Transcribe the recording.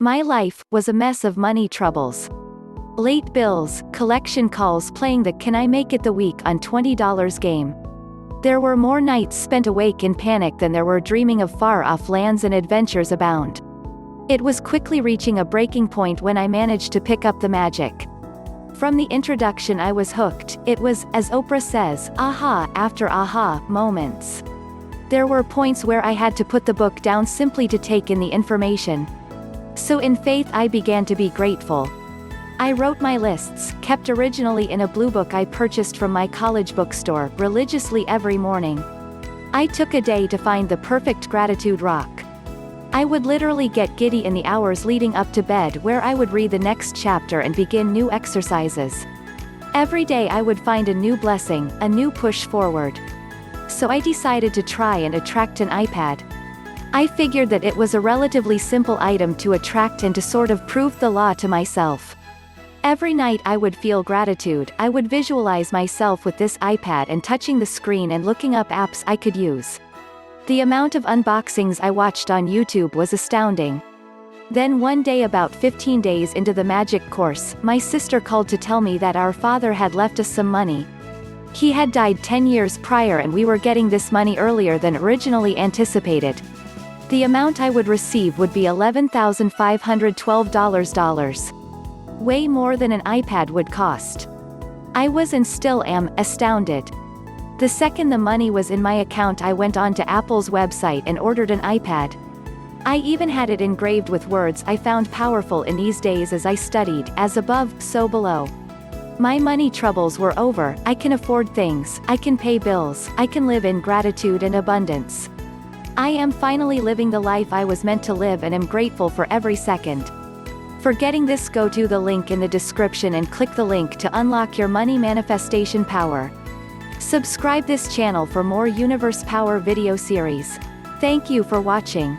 My life was a mess of money troubles. Late bills, collection calls, playing the "Can I Make It the Week on $20 game. There were more nights spent awake in panic than there were dreaming of far-off lands and adventures abound. It was quickly reaching a breaking point when I managed to pick up the magic. From the introduction I was hooked. It was, as Oprah says, aha after aha moments. There were points where I had to put the book down simply to take in the information. So in faith I began to be grateful. I wrote my lists, kept originally in a blue book I purchased from my college bookstore, religiously every morning. I took a day to find the perfect gratitude rock. I would literally get giddy in the hours leading up to bed, where I would read the next chapter and begin new exercises. Every day I would find a new blessing, a new push forward. So I decided to try and attract an iPad. I figured that it was a relatively simple item to attract and to sort of prove the law to myself. Every night I would feel gratitude. I would visualize myself with this iPad and touching the screen and looking up apps I could use. The amount of unboxings I watched on YouTube was astounding. Then one day, about 15 days into the magic course, my sister called to tell me that our father had left us some money. He had died 10 years prior and we were getting this money earlier than originally anticipated. The amount I would receive would be $11,512. Way more than an iPad would cost. I was and still am astounded. The second the money was in my account, I went on to Apple's website and ordered an iPad. I even had it engraved with words I found powerful in these days as I studied, as above, so below. My money troubles were over. I can afford things, I can pay bills, I can live in gratitude and abundance. I am finally living the life I was meant to live and am grateful for every second. For getting this, go to the link in the description and click the link to unlock your money manifestation power. Subscribe this channel for more Universe Power video series. Thank you for watching.